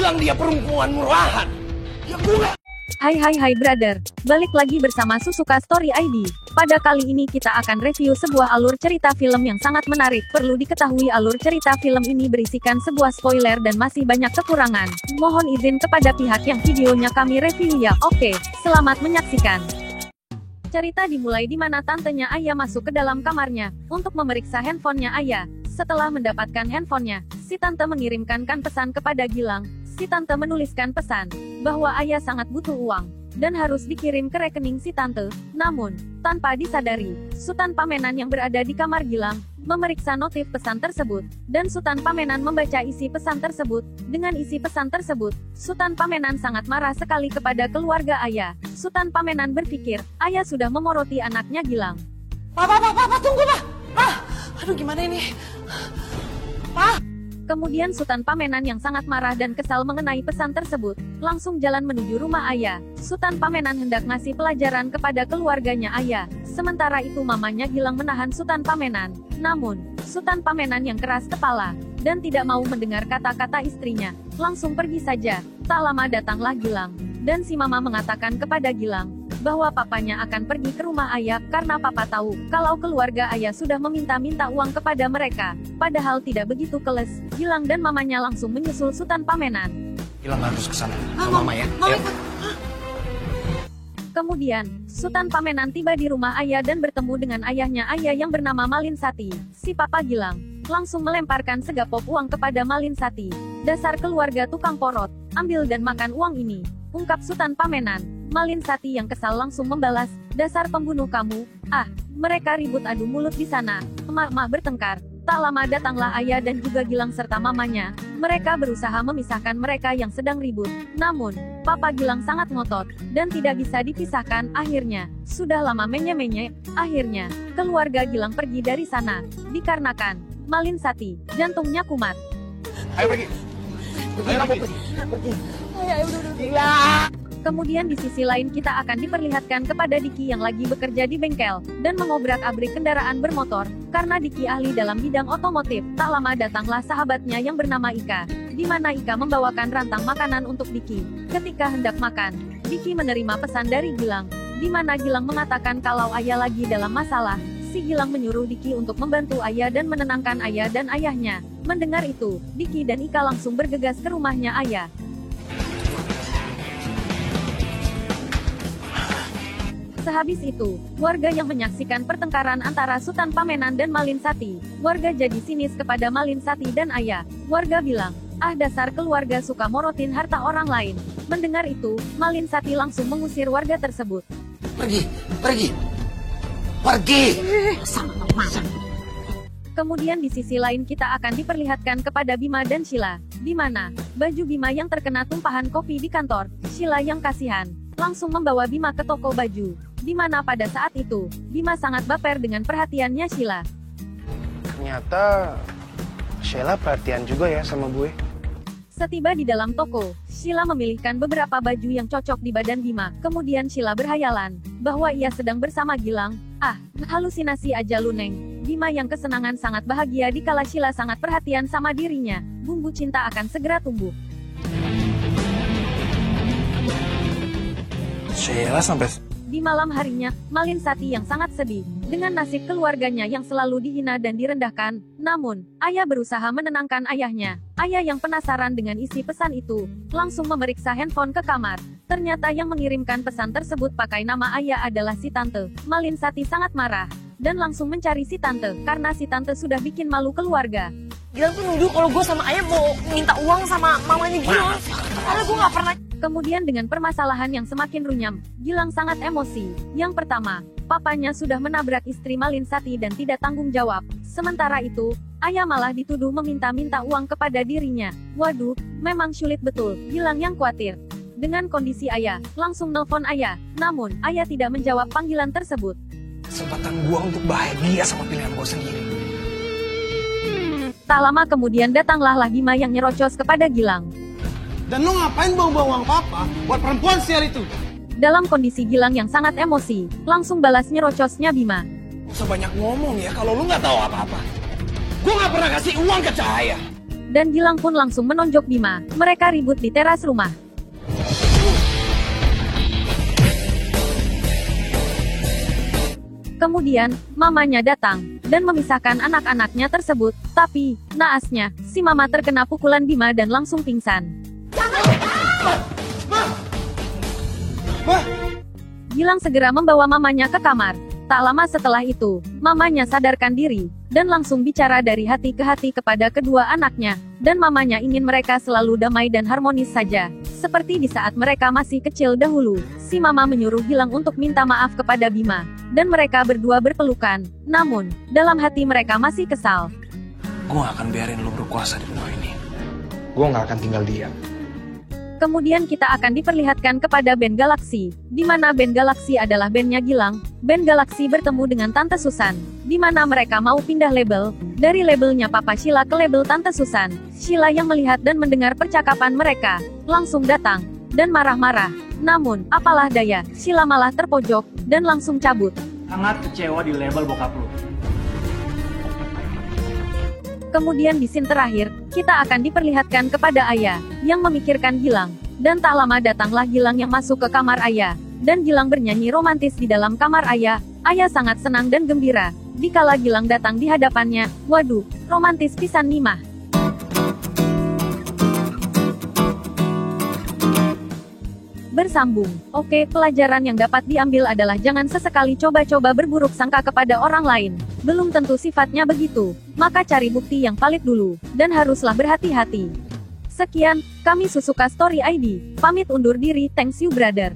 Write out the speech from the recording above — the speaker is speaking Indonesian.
bilang dia perempuan murahan. Ya gue. Hai brother, balik lagi bersama Susuka Story ID. Pada kali ini kita akan review sebuah alur cerita film yang sangat menarik. Perlu diketahui alur cerita film ini berisikan sebuah spoiler dan masih banyak kekurangan. Mohon izin kepada pihak yang videonya kami review ya. Oke, selamat menyaksikan. Cerita dimulai di mana tantenya Aya masuk ke dalam kamarnya untuk memeriksa handphonenya Aya. Setelah mendapatkan handphonenya, si tante mengirimkan pesan kepada Gilang. Si tante menuliskan pesan bahwa Aya sangat butuh uang dan harus dikirim ke rekening si tante. Namun, tanpa disadari, Sultan Pamenan yang berada di kamar Gilang memeriksa notif pesan tersebut, dan Sultan Pamenan membaca isi pesan tersebut. Dengan isi pesan tersebut, Sultan Pamenan sangat marah sekali kepada keluarga Aya. Sultan Pamenan berpikir, Aya sudah memoroti anaknya Gilang. Pak, tunggu, Pak. Aduh, gimana ini? Pak. Kemudian Sultan Pamenan yang sangat marah dan kesal mengenai pesan tersebut, langsung jalan menuju rumah Aya. Sultan Pamenan hendak ngasih pelajaran kepada keluarganya Aya. Sementara itu mamanya Gilang menahan Sultan Pamenan. Namun, Sultan Pamenan yang keras kepala, dan tidak mau mendengar kata-kata istrinya, langsung pergi saja. Tak lama datanglah Gilang, dan si mama mengatakan kepada Gilang, bahwa papanya akan pergi ke rumah Aya, karena papa tahu, kalau keluarga Aya sudah meminta-minta uang kepada mereka. Padahal tidak begitu keles, Gilang dan mamanya langsung menyusul Sultan Pamenan. Gilang harus ke sana. Mama ya. Ayo. Kemudian, Sultan Pamenan tiba di rumah Aya dan bertemu dengan ayahnya Aya yang bernama Malin Sati. Si papa Gilang langsung melemparkan segapok uang kepada Malin Sati. Dasar keluarga tukang porot, ambil dan makan uang ini, ungkap Sultan Pamenan. Malin Sati yang kesal langsung membalas, dasar pembunuh kamu. Mereka ribut adu mulut di sana. Emak-emak bertengkar. Tak lama datanglah Aya dan juga Gilang serta mamanya. Mereka berusaha memisahkan mereka yang sedang ribut. Namun, papa Gilang sangat ngotot, dan tidak bisa dipisahkan. Akhirnya, sudah lama menye-menye. Akhirnya, keluarga Gilang pergi dari sana. Dikarenakan Malin Sati, jantungnya kumat. Ayo pergi. Ayo, udah. Kemudian di sisi lain kita akan diperlihatkan kepada Diki yang lagi bekerja di bengkel, dan mengobrak-abrik kendaraan bermotor, karena Diki ahli dalam bidang otomotif. Tak lama datanglah sahabatnya yang bernama Ika, di mana Ika membawakan rantang makanan untuk Diki. Ketika hendak makan, Diki menerima pesan dari Gilang, di mana Gilang mengatakan kalau Aya lagi dalam masalah. Si Gilang menyuruh Diki untuk membantu Aya dan menenangkan Aya dan ayahnya. Mendengar itu, Diki dan Ika langsung bergegas ke rumahnya Aya. Sehabis itu, warga yang menyaksikan pertengkaran antara Sultan Pamenan dan Malin Sati, warga jadi sinis kepada Malin Sati dan Aya. Warga bilang, dasar keluarga suka morotin harta orang lain. Mendengar itu, Malin Sati langsung mengusir warga tersebut. Pergi. Kemudian di sisi lain kita akan diperlihatkan kepada Bima dan Sheila, di mana baju Bima yang terkena tumpahan kopi di kantor. Sheila yang kasihan langsung membawa Bima ke toko baju, di mana pada saat itu Bima sangat baper dengan perhatiannya Sheila. Ternyata Sheila perhatian juga ya sama gue. Setiba di dalam toko, Sheila memilihkan beberapa baju yang cocok di badan Bima. Kemudian Sheila berhayalan bahwa ia sedang bersama Gilang. Halusinasi aja lu Neng. Bima yang kesenangan sangat bahagia dikala Sheila sangat perhatian sama dirinya. Bumbu cinta akan segera tumbuh. Sheila sampai Di malam harinya, Malin Sati yang sangat sedih dengan nasib keluarganya yang selalu dihina dan direndahkan. Namun, Aya berusaha menenangkan ayahnya. Aya yang penasaran dengan isi pesan itu, langsung memeriksa handphone ke kamar. Ternyata yang mengirimkan pesan tersebut pakai nama Aya adalah si tante. Malin Sati sangat marah, dan langsung mencari si tante, karena si tante sudah bikin malu keluarga. Gilang tuh nuduh kalau gue sama Aya mau minta uang sama mamanya Gilang. Karena gue gak pernah. Kemudian dengan permasalahan yang semakin runyam, Gilang sangat emosi. Yang pertama, papanya sudah menabrak istri Malin Sati dan tidak tanggung jawab. Sementara itu, Aya malah dituduh meminta-minta uang kepada dirinya. Waduh, memang sulit betul. Gilang yang khawatir dengan kondisi Aya, langsung nelpon Aya. Namun, Aya tidak menjawab panggilan tersebut. kesempatan gua untuk bahagia sama pilihan gua sendiri. Tak lama kemudian datanglah Bima yang nyerocos kepada Gilang. Dan lo ngapain bawa uang papa buat perempuan sial itu? Dalam kondisi Gilang yang sangat emosi, langsung balas nyerocosnya Bima. Gak usah banyak ngomong ya kalau lu nggak tahu apa-apa. Gua nggak pernah kasih uang ke Cahaya. dan Gilang pun langsung menonjok Bima. Mereka ribut di teras rumah. Kemudian, mamanya datang, dan memisahkan anak-anaknya tersebut. Tapi, naasnya, si mama terkena pukulan Bima dan langsung pingsan. Gilang segera membawa mamanya ke kamar. Tak lama setelah itu, mamanya sadarkan diri, dan langsung bicara dari hati ke hati kepada kedua anaknya, dan mamanya ingin mereka selalu damai dan harmonis saja. Seperti di saat mereka masih kecil dahulu, si mama menyuruh Gilang untuk minta maaf kepada Bima, dan mereka berdua berpelukan. Namun, dalam hati mereka masih kesal. Gue gak akan biarin lu berkuasa di rumah ini. Gue gak akan tinggal diam. Kemudian kita akan diperlihatkan kepada band Galaxy, di mana band Galaxy adalah bandnya Gilang. Band Galaxy bertemu dengan Tante Susan, di mana mereka mau pindah label, dari labelnya Papa Sheila ke label Tante Susan. Sheila yang melihat dan mendengar percakapan mereka, langsung datang, dan marah-marah. Namun, apalah daya, Sheila malah terpojok, dan langsung cabut. Sangat kecewa di label bokap lu. Kemudian di scene terakhir, kita akan diperlihatkan kepada Ayah, yang memikirkan Gilang. Dan tak lama datanglah Gilang yang masuk ke kamar Ayah. Dan Gilang bernyanyi romantis di dalam kamar Ayah. Ayah sangat senang dan gembira. Dikala Gilang datang di hadapannya, waduh, romantis pisan nih mah. Bersambung. Oke, pelajaran yang dapat diambil adalah jangan sesekali coba-coba berburuk sangka kepada orang lain. Belum tentu sifatnya begitu. Maka cari bukti yang valid dulu, dan haruslah berhati-hati. Sekian, kami Susuka Story ID. Pamit undur diri, thanks you brother.